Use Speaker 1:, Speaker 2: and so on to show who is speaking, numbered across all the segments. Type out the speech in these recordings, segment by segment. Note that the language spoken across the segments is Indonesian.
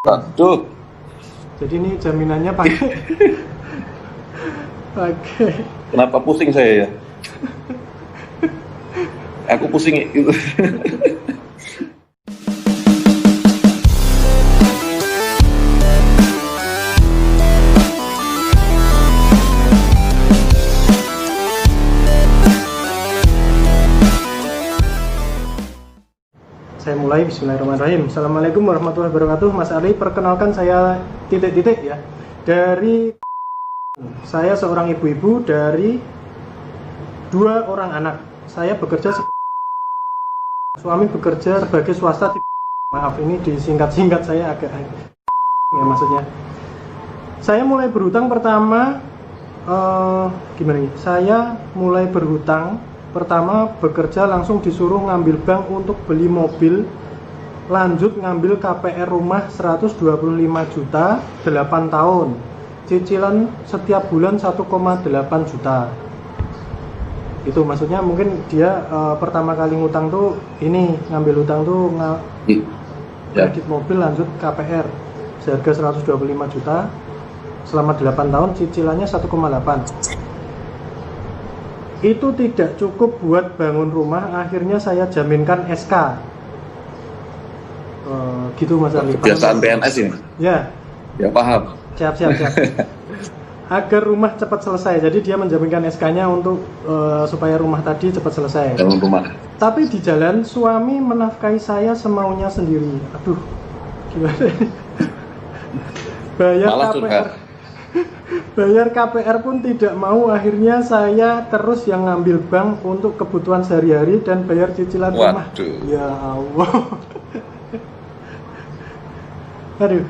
Speaker 1: Aduh,
Speaker 2: Jadi ini jaminannya pakai pakai
Speaker 1: kenapa pusing saya ya? Aku pusing itu.
Speaker 2: Saya mulai. Bismillahirrahmanirrahim. Assalamualaikum warahmatullahi wabarakatuh. Mas Ali, perkenalkan saya titik-titik ya. Saya seorang ibu-ibu dari 2 orang anak. Saya bekerja suami bekerja sebagai swasta. Maaf, ini disingkat-singkat, saya agak ya maksudnya. Saya mulai berhutang pertama gimana nih? Saya mulai berhutang pertama bekerja langsung disuruh ngambil bank untuk beli mobil, lanjut ngambil KPR rumah 125 juta 8 tahun, cicilan setiap bulan 1,8 juta. Itu maksudnya mungkin dia pertama kali ngutang tuh ini ngambil hutang tuh kredit mobil lanjut KPR seharga 125 juta selama 8 tahun, cicilannya 1,8. Itu tidak cukup buat bangun rumah, akhirnya saya jaminkan SK. Gitu Mas Ali.
Speaker 1: Kebiasaan PNS ini.
Speaker 2: Ya.
Speaker 1: Ya paham.
Speaker 2: Siap. Agar rumah cepat selesai, jadi dia menjaminkan SK-nya untuk supaya rumah tadi cepat selesai.
Speaker 1: Bangun rumah.
Speaker 2: Tapi di jalan suami menafkahi saya semaunya sendiri. Aduh, gimana ini? Bayar KPR pun tidak mau, akhirnya saya terus yang ngambil bank untuk kebutuhan sehari-hari dan bayar cicilan rumah. Ya Allah. Aduh.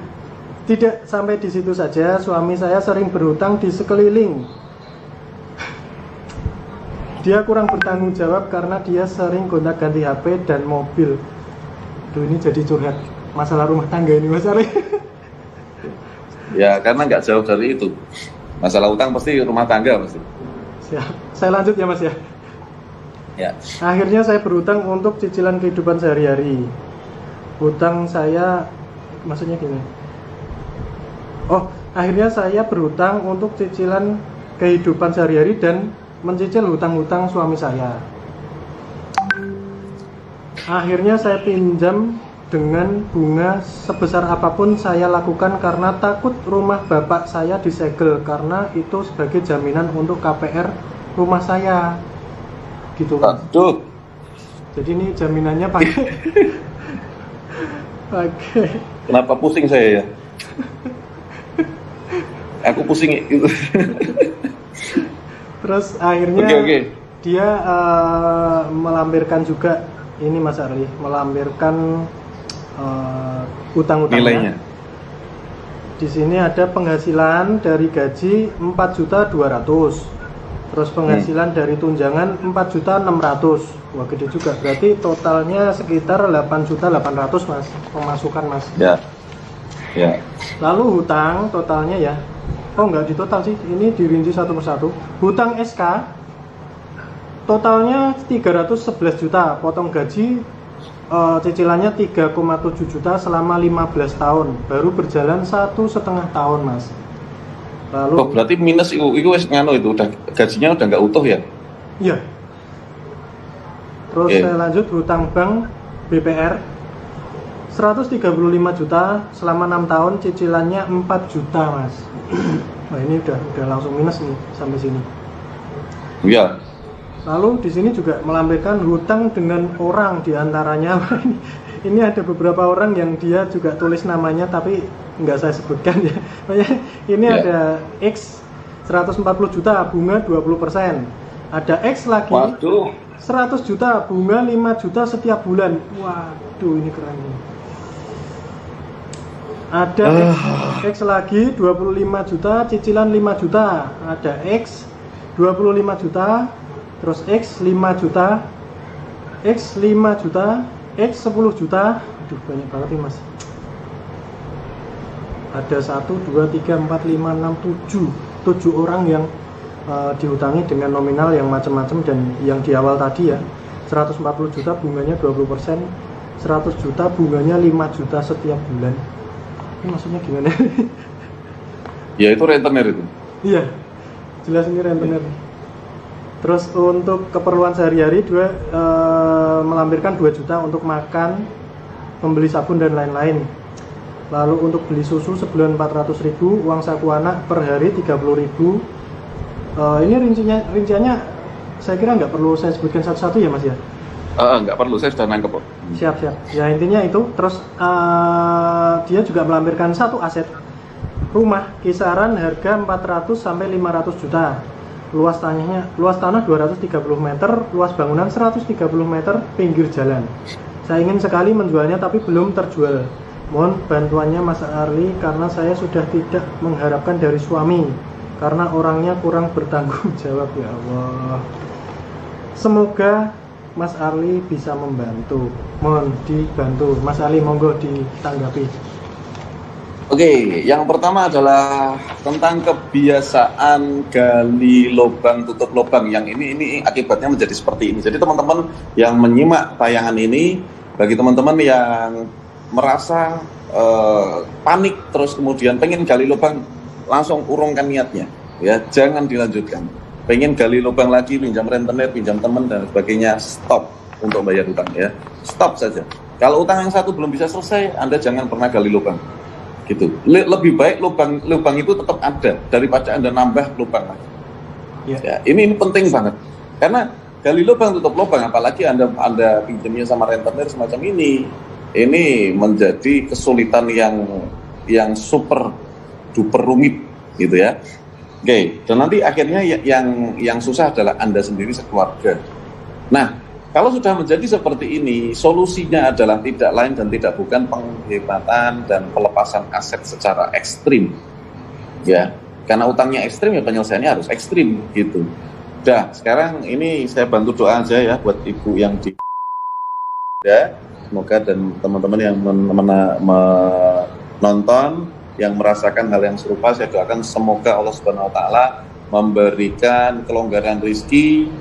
Speaker 2: Tidak sampai di situ saja, suami saya sering berhutang di sekeliling. Dia kurang bertanggung jawab karena dia sering gonta-ganti HP dan mobil. Duh, ini jadi curhat masalah rumah tangga ini Mas Ali.
Speaker 1: Ya karena nggak jauh dari itu. Masalah utang pasti rumah tangga pasti.
Speaker 2: Siap. Saya lanjut ya Mas ya.
Speaker 1: Ya.
Speaker 2: Akhirnya saya berhutang untuk cicilan kehidupan sehari-hari. Hutang saya maksudnya gini. Akhirnya saya berhutang untuk cicilan kehidupan sehari-hari dan mencicil hutang-hutang suami saya. Akhirnya saya pinjam dengan bunga sebesar apapun saya lakukan karena takut rumah bapak saya disegel, karena itu sebagai jaminan untuk KPR rumah saya. Gitu Mas.
Speaker 1: Aduh.
Speaker 2: Jadi ini jaminannya pakai
Speaker 1: Kenapa pusing saya ya? Aku pusing itu.
Speaker 2: Terus akhirnya dia melampirkan juga ini Mas Arli, melampirkan utang-utangnya.
Speaker 1: Nilainya.
Speaker 2: Di sini ada penghasilan dari gaji 4.200.000. Terus penghasilan dari tunjangan 4.600.000. Wah, gede juga. Berarti totalnya sekitar 8.800.000 Mas, pemasukan Mas.
Speaker 1: Ya.
Speaker 2: Lalu hutang totalnya ya. Enggak di total sih, ini dirinci satu persatu. Hutang SK totalnya 311 juta, potong gaji cicilannya 3,7 juta selama 15 tahun, baru berjalan 1,5 tahun Mas. Lalu
Speaker 1: berarti minus itu ngano itu udah gajinya udah nggak utuh ya?
Speaker 2: Iya. Terus saya lanjut hutang bank BPR 135 juta selama 6 tahun, cicilannya 4 juta Mas. Nah ini udah langsung minus nih sampai sini.
Speaker 1: Iya.
Speaker 2: Lalu di sini juga melampirkan hutang dengan orang, diantaranya ini ada beberapa orang yang dia juga tulis namanya tapi nggak saya sebutkan ya. Ini ada X 140 juta bunga 20%. Ada X lagi.
Speaker 1: Waduh.
Speaker 2: 100 juta bunga 5 juta setiap bulan. Waduh, ini keren nih. Ada X lagi 25 juta, cicilan 5 juta. Ada X 25 juta, terus X 5 juta, X 5 juta, X 10 juta. Aduh, banyak banget nih Mas. Ada 1, 2, 3, 4, 5, 6, 7 orang yang dihutangi dengan nominal yang macam-macam, dan yang di awal tadi ya 140 juta bunganya 20%, 100 juta bunganya 5 juta setiap bulan. Ini maksudnya gimana?
Speaker 1: Ya itu rentenir itu.
Speaker 2: Iya, jelas ini rentenir. Terus untuk keperluan sehari-hari melampirkan 2 juta untuk makan, membeli sabun dan lain-lain. Lalu untuk beli susu sebulan 400.000, uang saku anak per hari 30.000. Ini rinciannya saya kira nggak perlu saya sebutkan satu-satu ya Mas ya?
Speaker 1: Nggak perlu, saya sudah nangkep kok.
Speaker 2: Siap. Ya intinya itu. Terus dia juga melampirkan satu aset rumah kisaran harga 400 sampai 500 juta. Luas tanah 230 meter, luas bangunan 130 meter, pinggir jalan. Saya ingin sekali menjualnya tapi belum terjual. Mohon bantuannya Mas Arli karena saya sudah tidak mengharapkan dari suami karena orangnya kurang bertanggung jawab. Ya Allah. Semoga Mas Arli bisa membantu. Mohon dibantu. Mas Arli monggo ditanggapi.
Speaker 1: Oke, yang pertama adalah tentang kebiasaan gali lubang tutup lubang. Yang ini akibatnya menjadi seperti ini. Jadi teman-teman yang menyimak tayangan ini, bagi teman-teman yang merasa panik terus kemudian pengen gali lubang, langsung urungkan niatnya, ya jangan dilanjutkan. Pengen gali lubang lagi, pinjam rentenir, pinjam teman dan sebagainya, stop untuk bayar utang ya, stop saja. Kalau utang yang satu belum bisa selesai, Anda jangan pernah gali lubang. Gitu. Lebih baik lubang itu tetap ada daripada Anda nambah lubang lagi. Ya, ini penting banget. Karena gali lubang tutup lubang, apalagi Anda pinjamnya sama rentenir semacam ini menjadi kesulitan yang super duper rumit gitu ya. Oke, dan nanti akhirnya yang susah adalah Anda sendiri sekeluarga. Nah, kalau sudah menjadi seperti ini, solusinya adalah tidak lain dan tidak bukan penghematan dan pelepasan aset secara ekstrim. Ya, karena utangnya ekstrim ya penyelesaiannya harus ekstrim gitu. Udah, sekarang ini saya bantu doa aja ya buat ibu yang di ya, semoga dan teman-teman yang menonton yang merasakan hal yang serupa, saya doakan semoga Allah Subhanahu wa taala memberikan kelonggaran rezeki,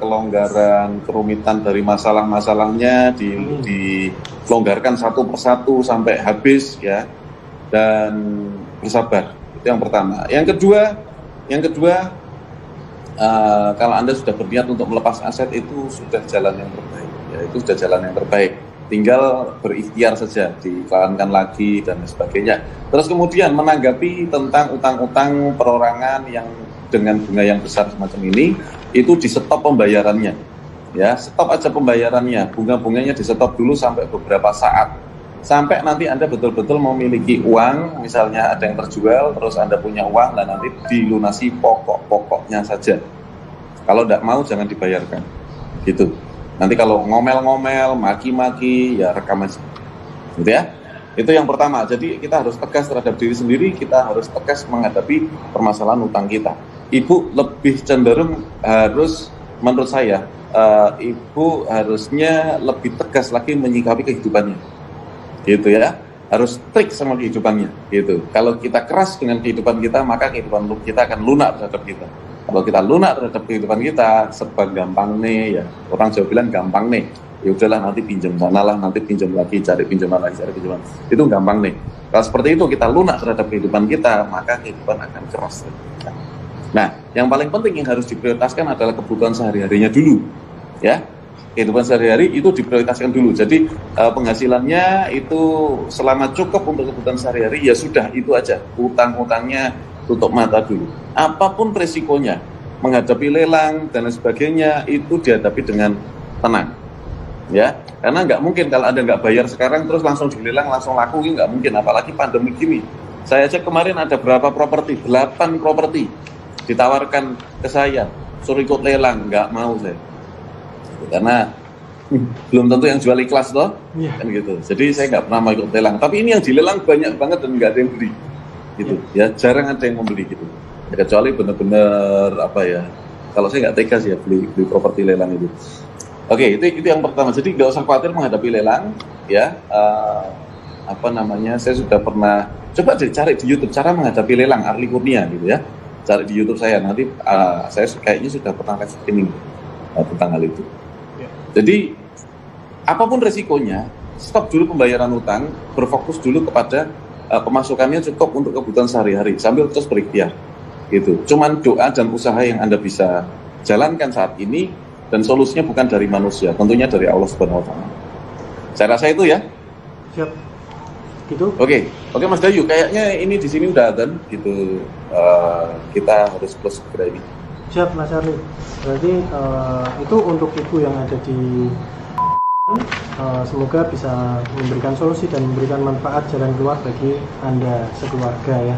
Speaker 1: kelonggaran kerumitan dari masalah-masalahnya dilonggarkan satu persatu sampai habis ya, dan bersabar. Itu yang pertama. Yang kedua kalau Anda sudah berniat untuk melepas aset, itu sudah jalan yang terbaik ya, itu sudah jalan yang terbaik, tinggal berikhtiar saja, dikeluarkan lagi dan sebagainya. Terus kemudian menanggapi tentang utang-utang perorangan yang dengan bunga yang besar semacam ini, itu di stop pembayarannya ya, stop aja pembayarannya, bunga-bunganya di stop dulu sampai beberapa saat, sampai nanti Anda betul-betul memiliki uang, misalnya ada yang terjual terus Anda punya uang, dan nanti dilunasi pokok-pokoknya saja. Kalau tidak mau jangan dibayarkan gitu. Nanti kalau ngomel-ngomel, maki-maki, ya rekam aja gitu ya. Itu yang pertama. Jadi kita harus tegas terhadap diri sendiri, kita harus tegas menghadapi permasalahan utang kita. Ibu lebih cenderung harus, menurut saya, ibu harusnya lebih tegas lagi menyikapi kehidupannya, gitu ya. Harus trik sama kehidupannya, gitu. Kalau kita keras dengan kehidupan kita, maka kehidupan kita akan lunak terhadap kita. Kalau kita lunak terhadap kehidupan kita, serba gampang nih ya. Orang Jawa bilang gampang nih. Ya udahlah, nanti pinjam sana lah, nanti pinjam lagi, cari pinjaman lagi, cari pinjaman. Itu gampang nih. Kalau seperti itu kita lunak terhadap kehidupan kita, maka kehidupan akan keras. Nah, yang paling penting yang harus diprioritaskan adalah kebutuhan sehari-harinya dulu, ya. Kehidupan sehari-hari itu diprioritaskan dulu. Jadi penghasilannya itu selama cukup untuk kebutuhan sehari-hari, ya sudah itu aja. Utang-utangnya tutup mata dulu. Apapun resikonya, menghadapi lelang dan sebagainya itu dihadapi dengan tenang, ya. Karena nggak mungkin kalau Anda nggak bayar sekarang terus langsung dilelang, langsung laku, ini nggak mungkin. Apalagi pandemi gini. Saya cek kemarin ada berapa properti, 8 properti ditawarkan ke saya, suruh ikut lelang, nggak mau saya. Karena belum tentu yang jual ikhlas loh, kan gitu. Jadi saya nggak pernah mau ikut lelang. Tapi ini yang dilelang banyak banget dan nggak ada yang beli, gitu. Ya jarang ada yang membeli gitu. Ya, kecuali benar-benar apa ya? Kalau saya nggak tega sih ya beli properti lelang itu. Oke, itu yang pertama. Jadi nggak usah khawatir menghadapi lelang, ya. Saya sudah pernah coba cari di YouTube cara menghadapi lelang Arli Kurnia gitu ya. Cari di YouTube saya, nanti saya kayaknya sudah pernah live streaming tentang hal itu. Jadi apapun resikonya, stop dulu pembayaran utang, berfokus dulu kepada pemasukannya cukup untuk kebutuhan sehari-hari sambil terus berikhtiar gitu. Cuman doa dan usaha yang Anda bisa jalankan saat ini, dan solusinya bukan dari manusia, tentunya dari Allah Subhanahu wa Ta'ala. Saya rasa itu ya.
Speaker 2: Siap. Gitu.
Speaker 1: Oke, Mas Dayu, kayaknya ini di sini udah adzan gitu. Kita harus close segera ini.
Speaker 2: Siap Mas Arli. Berarti itu untuk ibu yang ada di semoga bisa memberikan solusi dan memberikan manfaat jalan keluar bagi Anda sekeluarga ya.